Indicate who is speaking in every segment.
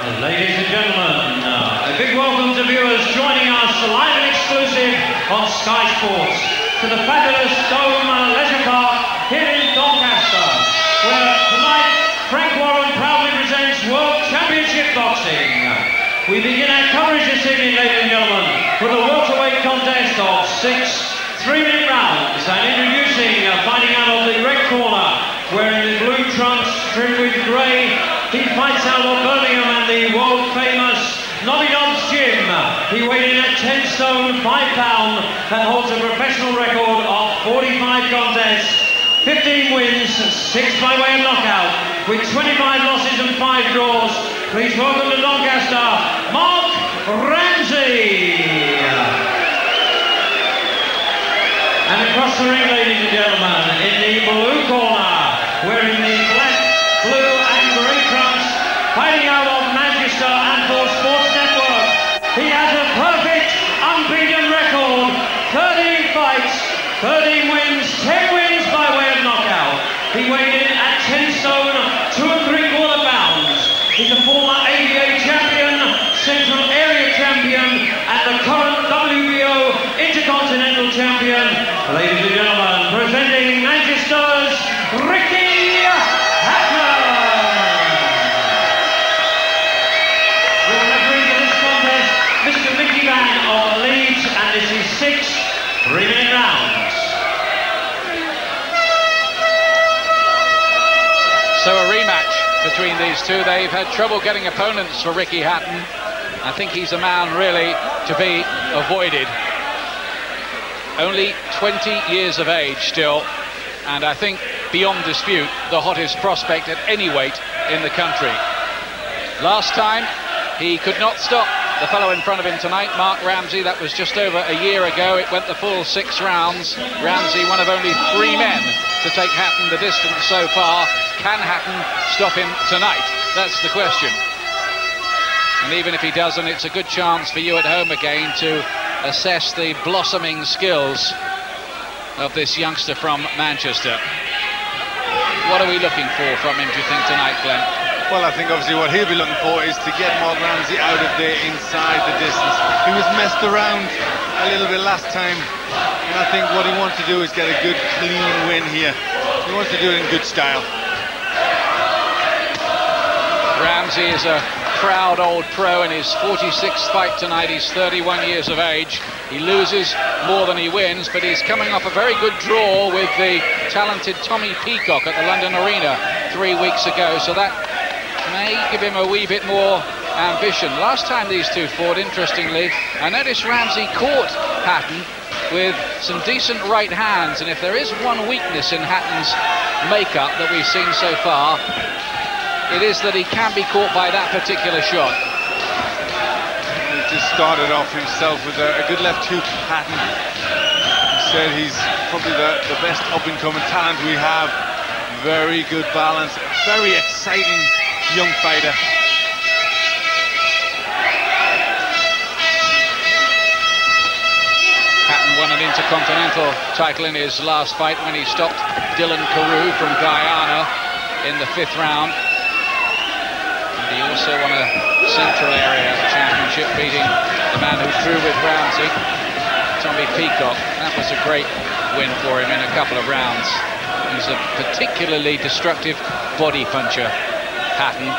Speaker 1: Ladies and gentlemen, a big welcome to viewers joining us live and exclusive on Sky Sports to the fabulous Dome Leisure Park here in Doncaster, where tonight Frank Warren proudly presents World Championship Boxing. We begin our coverage this evening, ladies and gentlemen, with a welterweight contest of 6 3-minute rounds, and introducing, fighting out of the red corner, wearing the blue trunks trimmed with grey, he fights out of Birmingham and the world-famous Nobby Dobbs Gym. He weighed in at 10 stone, 5 pound, and holds a professional record of 45 contests, 15 wins, 6 by way of knockout, with 25 losses and 5 draws. Please welcome to Doncaster, Mark Ramsey. And across the ring, ladies and gentlemen, in the blue corner, wearing the black, blue and grey trunks, fighting out of Manchester and for Sports Network. He has a perfect, unbeaten record, 13 fights, 13 wins, 10 wins by way of knockout. He weighed in at 10 stone, 2 3/4 pounds. He's a former ABA champion, Central Area champion, and the current WBO Intercontinental champion. Ladies and gentlemen, presenting Manchester's Ricky Hatton. Your referee for this contest, Mr. Mickey Van of Leeds, and this is 6 3-minute rounds.
Speaker 2: So a rematch between these two. They've had trouble getting opponents for Ricky Hatton. I think he's a man really to be avoided. Only 20 years of age still, and I think beyond dispute the hottest prospect at any weight in the country. Last time he could not stop the fellow in front of him tonight, Mark Ramsey. That was just over a year ago. It went the full 6 rounds. Ramsey, one of only 3 men to take Hatton the distance so far. Can Hatton stop him tonight? That's the question. And even if he doesn't, it's a good chance for you at home again to assess the blossoming skills of this youngster from Manchester. What are we looking for from him, do you think, tonight, Glenn?
Speaker 3: Well, I think obviously what he'll be looking for is to get Mark Ramsey out of there inside the distance. He was messed around a little bit last time, and I think what he wants to do is get a good, clean win here. He wants to do it in good style.
Speaker 2: Ramsey is a proud old pro in his 46th fight tonight. He's 31 years of age. He loses more than he wins, but he's coming off a very good draw with the talented Tommy Peacock at the London Arena 3 weeks ago, so that may give him a wee bit more ambition. Last time these two fought, interestingly, I noticed Ramsey caught Hatton with some decent right hands, and if there is one weakness in Hatton's makeup that we've seen so far, it is that he can be caught by that particular shot.
Speaker 3: He just started off himself with a good left hook, Hatton. He said he's probably the best up-and-coming talent we have. Very good balance, very exciting young fighter.
Speaker 2: Hatton won an Intercontinental title in his last fight when he stopped Dylan Carew from Guyana in the 5th round. He also won a Central Area Championship, beating the man who drew with Ramsey, Tommy Peacock. That was a great win for him in a couple of rounds. He's a particularly destructive body puncher, Hatton.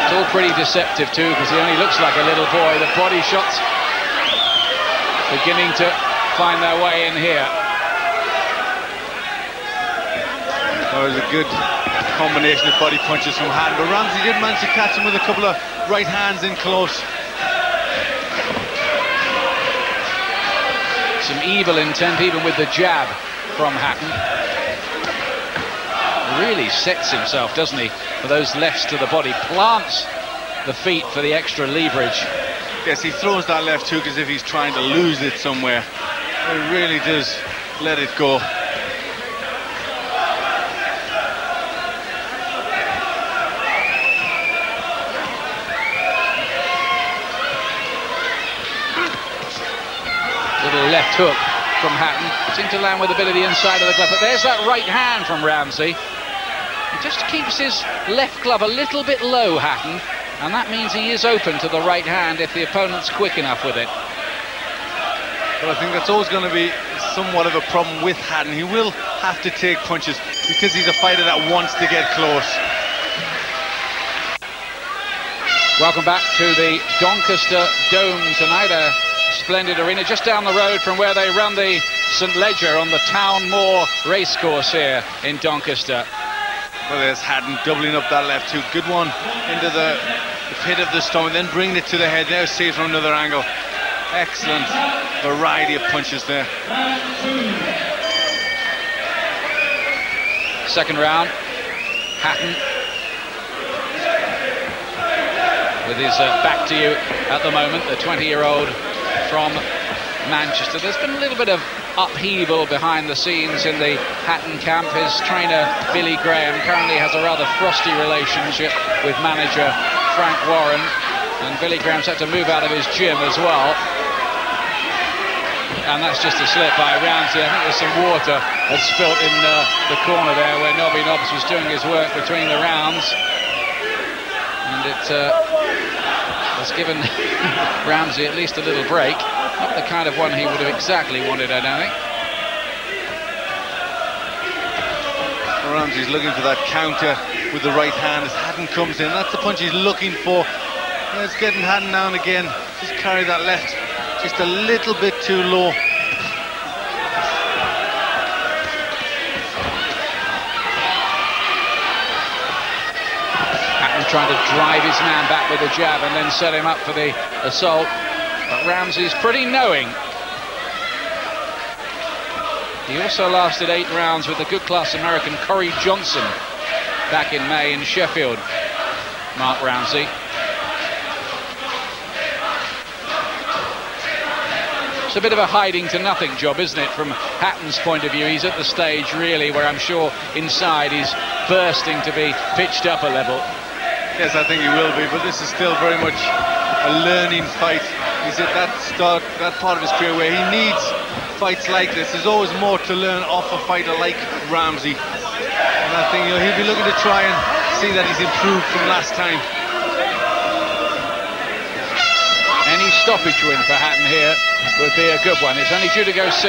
Speaker 2: It's all pretty deceptive too, because he only looks like a little boy. The body shots beginning to find their way in here.
Speaker 3: That was a good combination of body punches from Hatton, but Ramsey did manage to catch him with a couple of right hands in close.
Speaker 2: Some evil intent even with the jab from Hatton. Really sets himself, doesn't he, for those lefts to the body, plants the feet for the extra leverage.
Speaker 3: Yes, he throws that left hook as if he's trying to lose it somewhere. It really does let it go.
Speaker 2: Little left hook from Hatton. Seemed to land with a bit of the inside of the glove, but there's that right hand from Ramsey. He just keeps his left glove a little bit low, Hatton, and that means he is open to the right hand if the opponent's quick enough with it.
Speaker 3: But I think that's always going to be somewhat of a problem with Hatton. He will have to take punches because he's a fighter that wants to get close.
Speaker 2: Welcome back to the Doncaster Dome tonight, a splendid arena just down the road from where they run the St Leger on the Town Moor racecourse here in Doncaster.
Speaker 3: Well, there's Hatton doubling up that left hook. Good one into the pit of the stomach, then bringing it to the head. Now see it from another angle. Excellent variety of punches there.
Speaker 2: Second round, Hatton with his back to you at the moment, the 20-year-old from Manchester. There's been a little bit of upheaval behind the scenes in the Hatton camp. His trainer, Billy Graham, currently has a rather frosty relationship with manager Frank Warren, and Billy Graham's had to move out of his gym as well. And that's just a slip by Ramsey. I think there's some water had spilt in the corner there where Nobby Nobbs was doing his work between the rounds. And it has given Ramsey at least a little break. Not the kind of one he would have exactly wanted, I don't think.
Speaker 3: Ramsey's looking for that counter with the right hand as Hatton comes in. That's the punch he's looking for. Yeah, it's getting Hatton now and again. Just carry that left just a little bit too low.
Speaker 2: Hatton trying to drive his man back with a jab and then set him up for the assault. But Ramsey's pretty knowing. He also lasted 8 rounds with the good-class American Corey Johnson back in May in Sheffield. Mark Ramsey. It's a bit of a hiding-to-nothing job, isn't it, from Hatton's point of view? He's at the stage, really, where I'm sure inside he's bursting to be pitched up a level.
Speaker 3: Yes, I think he will be, but this is still very much a learning fight. He's at that part of his career where he needs fights like this. There's always more to learn off a fighter like Ramsey. And I think he'll be looking to try and see that he's improved from last time.
Speaker 2: Any stoppage win for Hatton here would be a good one. It's only due to go 6.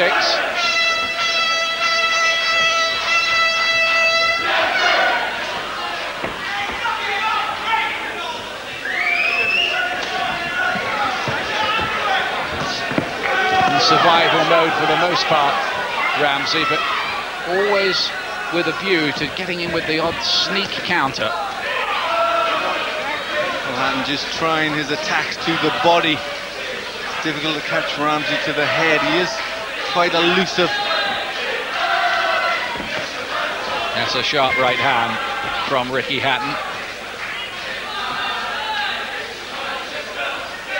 Speaker 2: In survival mode for the most part, Ramsey, but always with a view to getting in with the odd sneak counter.
Speaker 3: Hatton just trying his attacks to the body. It's difficult to catch Ramsey to the head. He is quite elusive.
Speaker 2: That's a sharp right hand from Ricky Hatton.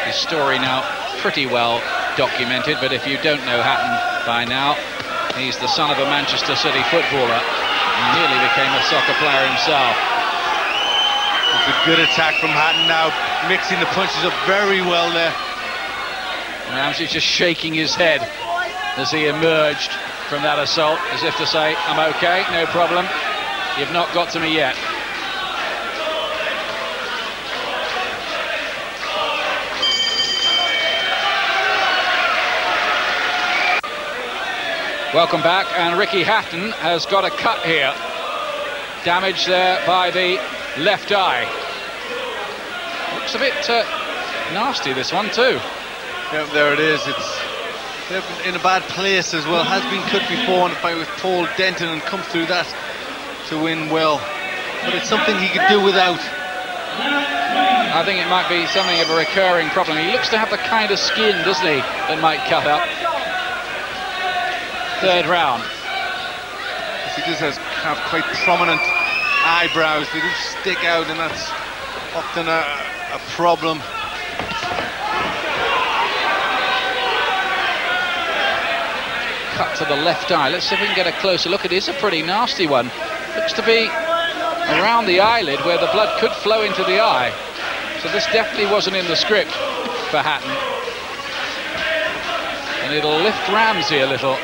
Speaker 2: His story now pretty well documented, but if you don't know Hatton by now, he's the son of a Manchester City footballer and nearly became a soccer player himself.
Speaker 3: It's a good attack from Hatton now, mixing the punches up very well there.
Speaker 2: Ramsey's just shaking his head as he emerged from that assault, as if to say, I'm okay, no problem, you've not got to me yet. Welcome back, and Ricky Hatton has got a cut here. Damage there by the left eye. Looks a bit nasty, this one too.
Speaker 3: Yep, there it is. It's in a bad place as well. Has been cut before in a fight with Paul Denton and come through that to win well. But it's something he could do without.
Speaker 2: I think it might be something of a recurring problem. He looks to have the kind of skin, doesn't he, that might cut up. Third round.
Speaker 3: He does have quite prominent eyebrows. They do stick out, and that's often a problem.
Speaker 2: Cut to the left eye. Let's see if we can get a closer look. It is a pretty nasty one. Looks to be around the eyelid where the blood could flow into the eye. So this definitely wasn't in the script for Hatton. And it'll lift Ramsey a little.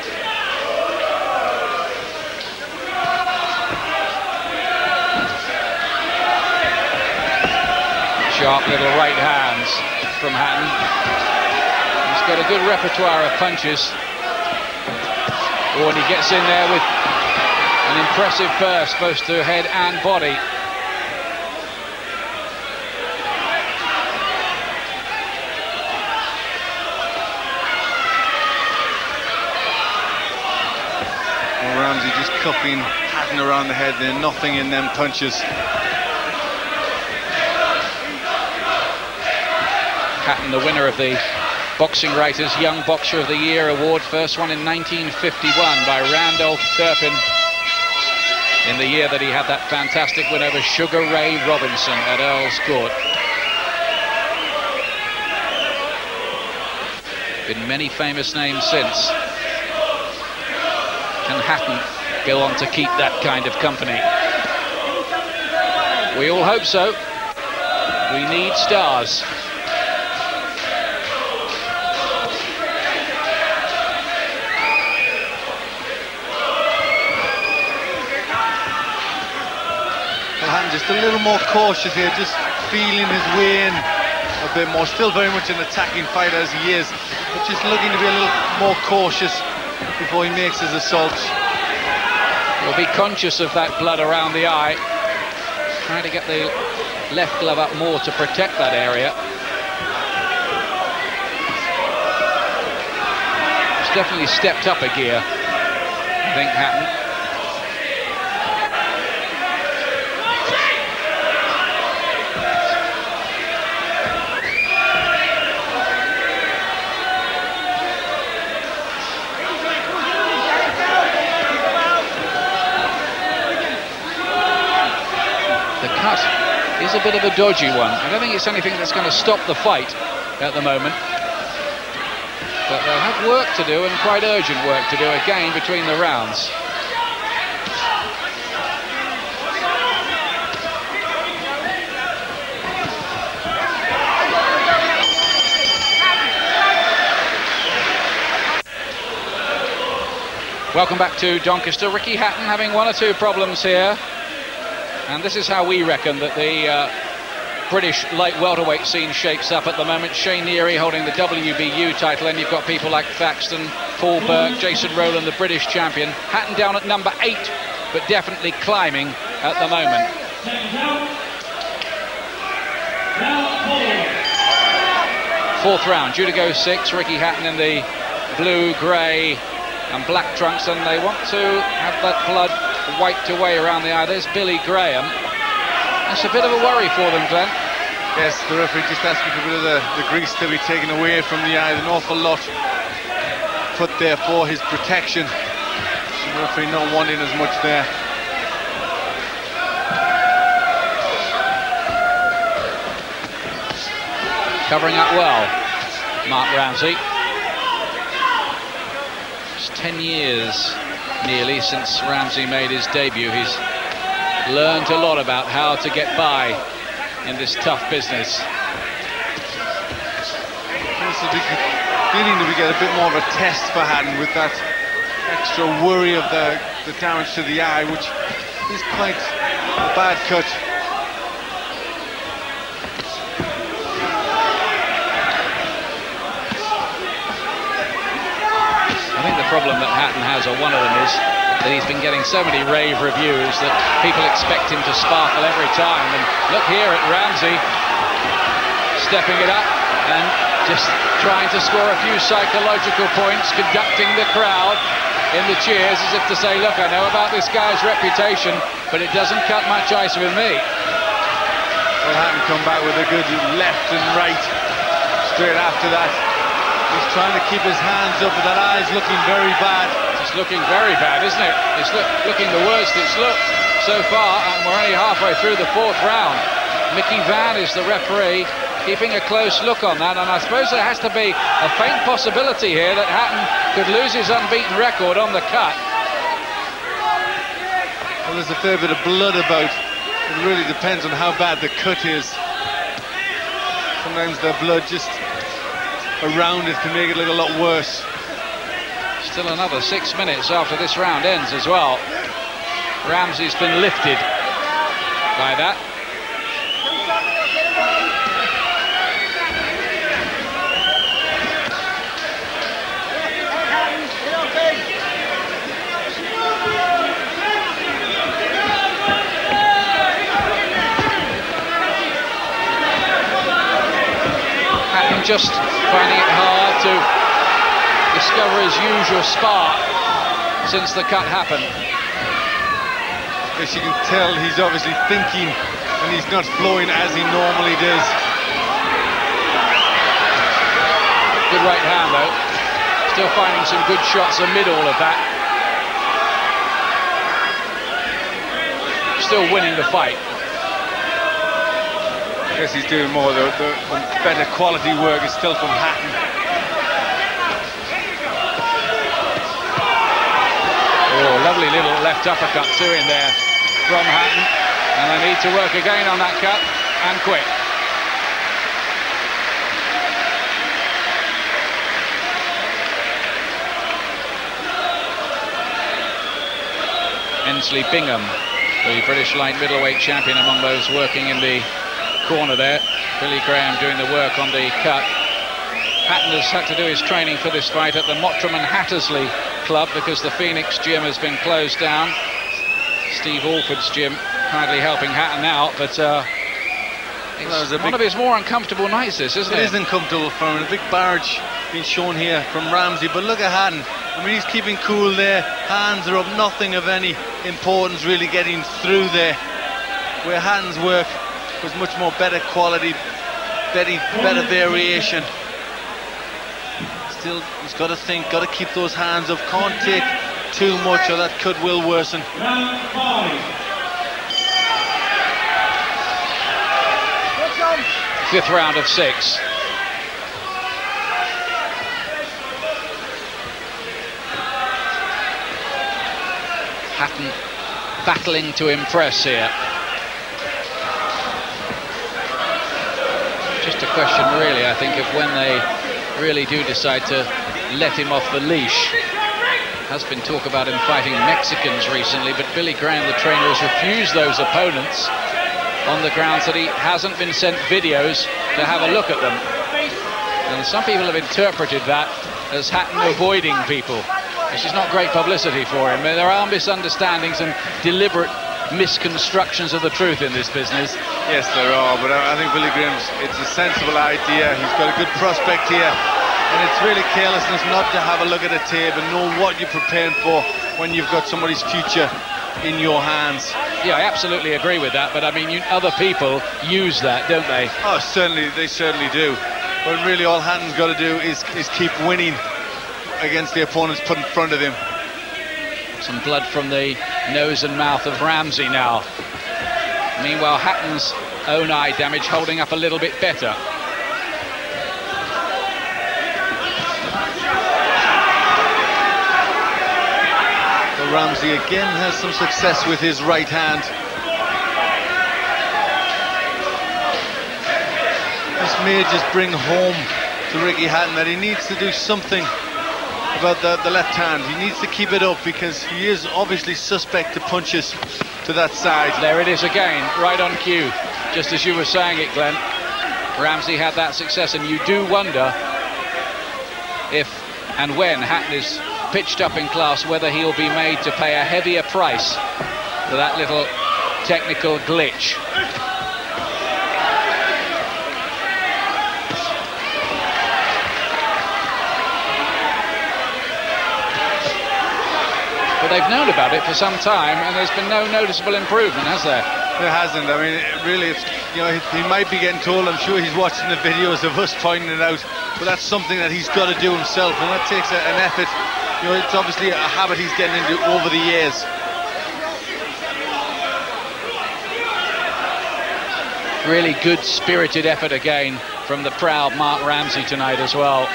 Speaker 2: Sharp little right hands from Hatton. He's got a good repertoire of punches. Oh, and he gets in there with an impressive burst, both to head and body.
Speaker 3: Ramsey just cupping Hatton around the head there, nothing in them punches.
Speaker 2: Hatton, the winner of the Boxing Writers Young Boxer of the Year award, first one in 1951 by Randolph Turpin, in the year that he had that fantastic win over Sugar Ray Robinson at Earl's Court. Been many famous names since. Can Hatton go on to keep that kind of company? We all hope so. We need stars.
Speaker 3: Well, Hatton just a little more cautious here, just feeling his way in a bit more. Still very much an attacking fighter as he is, but just looking to be a little more cautious before he makes his assault.
Speaker 2: He'll be conscious of that blood around the eye. Trying to get the left glove up more to protect that area. He's definitely stepped up a gear, I think, Hatton. Is a bit of a dodgy one. I don't think it's anything that's going to stop the fight at the moment, but they'll have work to do, and quite urgent work to do again between the rounds. Welcome back to Doncaster. Ricky Hatton having one or two problems here. And this is how we reckon that the British light welterweight scene shapes up at the moment. Shane Neary holding the WBU title, and you've got people like Thaxton, Paul Burke, Jason Rowland, the British champion. Hatton down at number 8, but definitely climbing at the moment. Fourth round, due to go 6. Ricky Hatton in the blue, grey and black trunks, and they want to have that blood wiped away around the eye. There's Billy Graham. That's a bit of a worry for them, Glenn.
Speaker 3: Yes, the referee just asking for a bit of the grease to be taken away from the eye. An awful lot put there for his protection. The referee not wanting as much there.
Speaker 2: Covering up well, Mark Ramsey. It's 10 years nearly since Ramsey made his debut. He's learned a lot about how to get by in this tough business.
Speaker 3: This is beginning to get a bit more of a test for Hatton with that extra worry of the damage to the eye, which is quite a bad cut.
Speaker 2: I think the problem that Hatton has, or one of them, is that he's been getting so many rave reviews that people expect him to sparkle every time. And look here at Ramsey stepping it up and just trying to score a few psychological points, conducting the crowd in the cheers as if to say, look, I know about this guy's reputation, but it doesn't cut much ice with me.
Speaker 3: Well, Hatton come back with a good left and right straight after that. He's trying to keep his hands up, but that eye's looking very bad.
Speaker 2: It's looking very bad, isn't it? It's looking the worst it's looked so far, and we're only halfway through the 4th round. Mickey Vann is the referee, keeping a close look on that, and I suppose there has to be a faint possibility here that Hatton could lose his unbeaten record on the cut.
Speaker 3: Well, there's a fair bit of blood about. It really depends on how bad the cut is. Sometimes the blood just around it can make it look a lot worse.
Speaker 2: Still another 6 minutes after this round ends as well. Ramsey's been lifted by that. Just finding it hard to discover his usual spark since the cut happened.
Speaker 3: As you can tell, he's obviously thinking and he's not flowing as he normally does.
Speaker 2: Good right hand though. Still finding some good shots amid all of that. Still winning the fight.
Speaker 3: I guess he's doing more. The better quality work is still from Hatton.
Speaker 2: Oh, lovely little left uppercut too in there from Hatton. And they need to work again on that cut, and quick. Ensley Bingham, the British light middleweight champion, among those working in the corner there. Billy Graham doing the work on the cut. Hatton has had to do his training for this fight at the Mottram and Hattersley Club because the Phoenix gym has been closed down. Steve Alford's gym kindly helping Hatton out, but it's one of his more uncomfortable nights, this, isn't it?
Speaker 3: It is uncomfortable for him. A big barrage being shown here from Ramsey, but look at Hatton. I mean, he's keeping cool there. Hands are up, nothing of any importance really getting through there. Where Hatton's work was much more better quality, better variation. Still, he's got to think, got to keep those hands up, can't take too much or that will worsen.
Speaker 2: Fifth round of 6. Hatton battling to impress here. Just a question really, I think, of when they really do decide to let him off the leash. Has been talk about him fighting Mexicans recently, but Billy Graham, the trainer, has refused those opponents on the grounds that he hasn't been sent videos to have a look at them. And some people have interpreted that as Hatton avoiding people, which is not great publicity for him. There are misunderstandings and deliberate misconstructions of the truth in this business.
Speaker 3: Yes, there are, but I think Billy Graham's, it's a sensible idea. He's got a good prospect here, and it's really carelessness not to have a look at a tape and know what you're preparing for when you've got somebody's future in your hands.
Speaker 2: Yeah, I absolutely agree with that, but I mean, other people use that, don't they?
Speaker 3: Oh, certainly, they certainly do. But really all Hatton's got to do is keep winning against the opponents put in front of him.
Speaker 2: Some blood from the nose and mouth of Ramsey now. Meanwhile, Hatton's own eye damage holding up a little bit better.
Speaker 3: So Ramsey again has some success with his right hand. This may just bring home to Ricky Hatton that he needs to do something about the left hand. He needs to keep it up because he is obviously suspect to punches to that side.
Speaker 2: There it is again, right on cue. Just as you were saying it, Glenn. Ramsey had that success, and you do wonder if and when Hatton is pitched up in class, whether he'll be made to pay a heavier price for that little technical glitch. But they've known about it for some time, and there's been no noticeable improvement, has there?
Speaker 3: There hasn't. I mean, really, it's, you know, he might be getting told. I'm sure he's watching the videos of us pointing it out, but that's something that he's got to do himself, and that takes an effort. You know, it's obviously a habit he's getting into over the years.
Speaker 2: Really good spirited effort again from the proud Mark Ramsey tonight as well.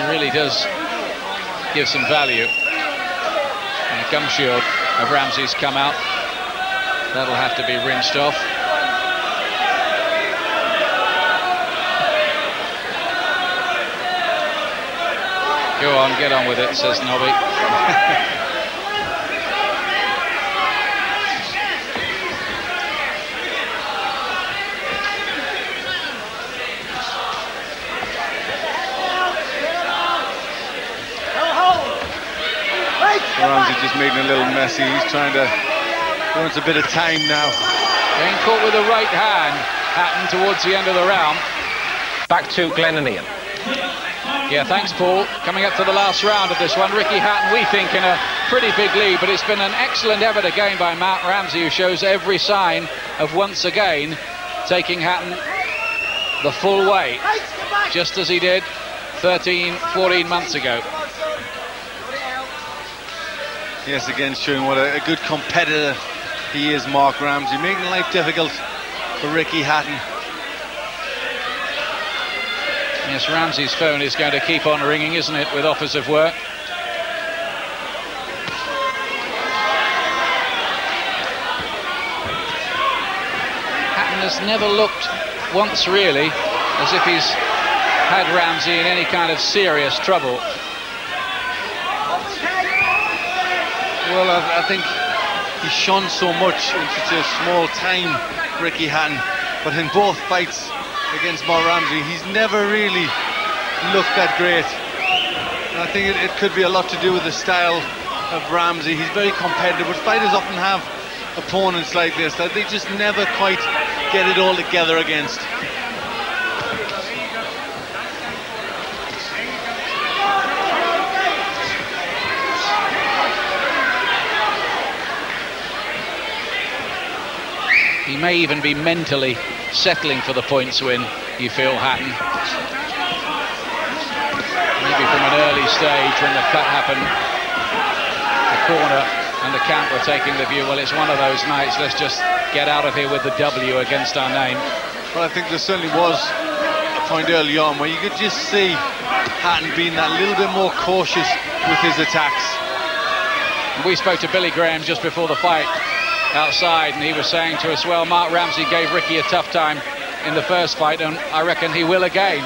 Speaker 2: He really does give some value. And the gum shield of Ramsey's come out. That'll have to be rinsed off. Go on, get on with it, says Nobby.
Speaker 3: Ramsey just making a little messy. He's trying to, he wants a bit of time now.
Speaker 2: Getting caught with the right hand, Hatton, towards the end of the round.
Speaker 4: Back to Glenn and Ian.
Speaker 2: Yeah, thanks, Paul. Coming up to the last round of this one, Ricky Hatton, we think, in a pretty big lead, but it's been an excellent effort again by Matt Ramsey, who shows every sign of once again taking Hatton the full way, just as he did 13, 14 months ago.
Speaker 3: Yes, again, showing what a good competitor he is, Mark Ramsey, making life difficult for Ricky Hatton.
Speaker 2: Yes, Ramsey's phone is going to keep on ringing, isn't it, with offers of work. Hatton has never looked once, really, as if he's had Ramsey in any kind of serious trouble.
Speaker 3: Well, I think he shone so much in such a small time, Ricky Hatton, but in both fights against Mark Ramsey, he's never really looked that great. And I think it could be a lot to do with the style of Ramsey. He's very competitive, but fighters often have opponents like this that they just never quite get it all together against.
Speaker 2: He may even be mentally settling for the points win, you feel, Hatton. Maybe from an early stage when the cut happened, the corner and the camp were taking the view, well, it's one of those nights, let's just get out of here with the W against our name.
Speaker 3: Well, I think there certainly was a point early on where you could just see Hatton being that little bit more cautious with his attacks.
Speaker 2: We spoke to Billy Graham just before the fight outside, and he was saying to us, well, Mark Ramsey gave Ricky a tough time in the first fight, and I reckon he will again.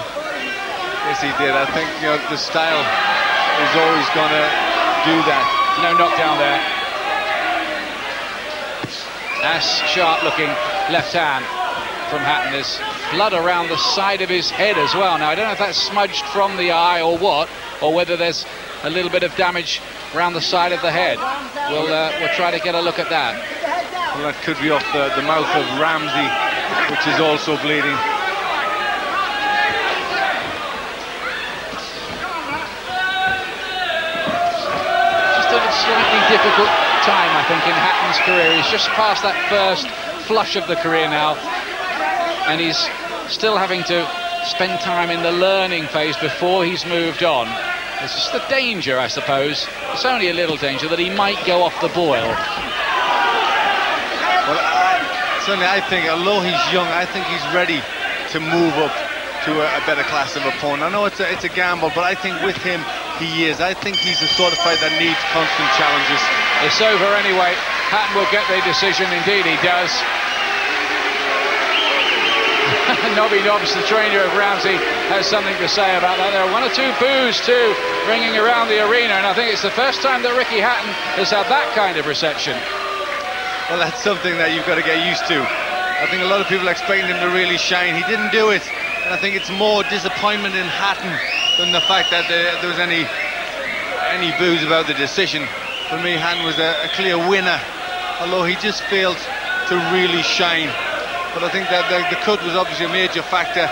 Speaker 3: Yes, he did. I think, you know, the style is always going to do that.
Speaker 2: No knockdown there. Nice, sharp-looking left hand from Hatton. There's blood around the side of his head as well. Now, I don't know if that's smudged from the eye or what, or whether there's a little bit of damage around the side of the head. We'll try to get a look at that.
Speaker 3: Well, that could be off the mouth of Ramsey, which is also bleeding.
Speaker 2: Just a slightly difficult time, I think, in Hatton's career. He's just past that first flush of the career now, and he's still having to spend time in the learning phase before he's moved on. There's just a danger, I suppose. It's only a little danger that he might go off the boil.
Speaker 3: Well, certainly I think, although he's young, I think he's ready to move up to a better class of opponent. I know it's a gamble, but I think with him, he is. I think he's the sort of fight that needs constant challenges.
Speaker 2: It's over anyway. Hatton will get the decision. Indeed, he does. Nobby Nobbs, the trainer of Ramsey, has something to say about that. There are one or two boos too ringing around the arena, and I think it's the first time that Ricky Hatton has had that kind of reception.
Speaker 3: Well, that's something that you've got to get used to. I think a lot of people expecting him to really shine. He didn't do it, and I think it's more disappointment in Hatton than the fact that there was any boos about the decision. For me, Hatton was a clear winner, although he just failed to really shine. But I think that the cut was obviously a major factor.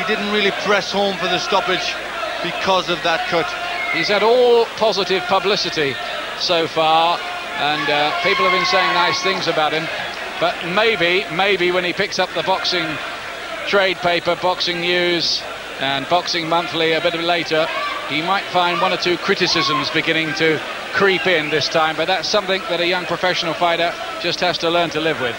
Speaker 3: He didn't really press home for the stoppage because of that cut.
Speaker 2: He's had all positive publicity so far, and people have been saying nice things about him. But maybe when he picks up the boxing trade paper, Boxing News and Boxing Monthly a bit later, he might find one or two criticisms beginning to creep in this time. But that's something that a young professional fighter just has to learn to live with.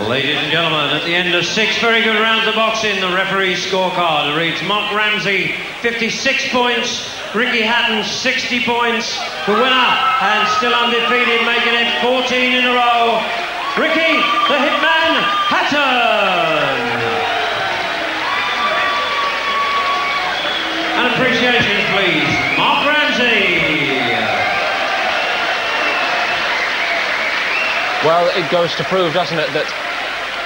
Speaker 1: Ladies and gentlemen, at the end of 6 very good rounds of boxing, the referee's scorecard reads Mark Ramsey 56 points, Ricky Hatton 60 points. The winner, and still undefeated, making it 14 in a row, Ricky the Hitman Hatton. And appreciations, please, Mark Ramsey.
Speaker 4: Well, it goes to prove, doesn't it, that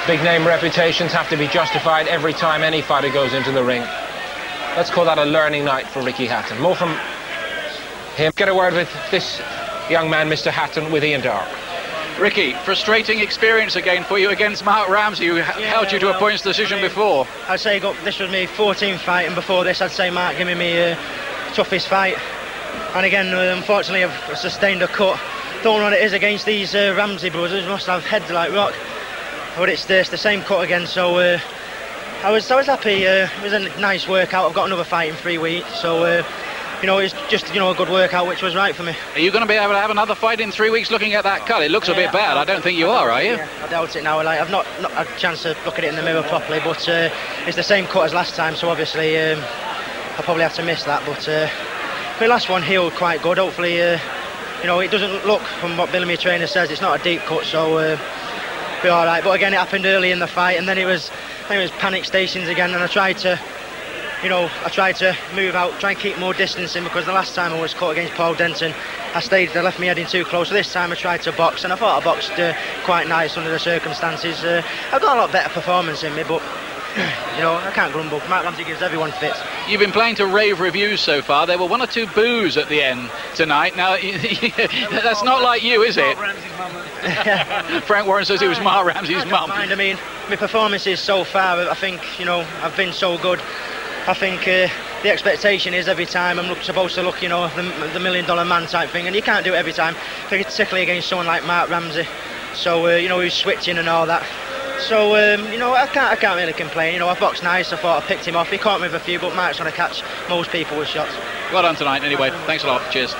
Speaker 4: big name reputations have to be justified every time any fighter goes into the ring. let's call that a learning night for Ricky Hatton. More from him. Get a word with this young man, Mr. Hatton, with Ian Dark.
Speaker 2: Ricky, frustrating experience again for you against Mark Ramsey, who held you to a points decision before.
Speaker 5: I'd say this was my 14th fight, and before this I'd say Mark giving me toughest fight. And again, unfortunately, I've sustained a cut. Don't know what it is against these Ramsey brothers. Must have heads like rock. But it's the same cut again. So I was happy. It was a nice workout. I've got another fight in 3 weeks. So you know, it's just a good workout, which was right for me.
Speaker 2: Are you going to be able to have another fight in 3 weeks? Looking at that cut, it looks a bit bad. I don't think you are you?
Speaker 5: Yeah, I doubt it now. Like, I've not had a chance to look at it in the mirror properly, but it's the same cut as last time. So obviously, I'll probably have to miss that. But the last one healed quite good. Hopefully, you know, it doesn't look, from what Billy, my trainer, says, it's not a deep cut, so be all right. But again, it happened early in the fight, and then it was panic stations again, and I tried to move out, try and keep more distance in, because the last time I was caught against Paul Denton, they left me heading too close. So this time I tried to box, and I thought I boxed quite nice under the circumstances. I've got a lot better performance in me, but you know, I can't grumble. Mark Ramsey gives everyone fits.
Speaker 2: You've been playing to rave reviews so far. There were 1 or 2 boos at the end tonight. Now, that's not like you, is it? Frank Warren says it was Mark Ramsey's mum.
Speaker 5: I mean, my performances so far, I think, you know, I've been so good. I think the expectation is every time I'm supposed to look, you know, the $1 million man type thing, and you can't do it every time, particularly against someone like Mark Ramsey. So, you know, who's switching and all that. So, you know, I can't really complain. You know, I boxed nice. I thought I picked him off. He caught me with a few, but Mark's going to catch most people with shots.
Speaker 2: Well done tonight, anyway. Thanks a lot. Cheers.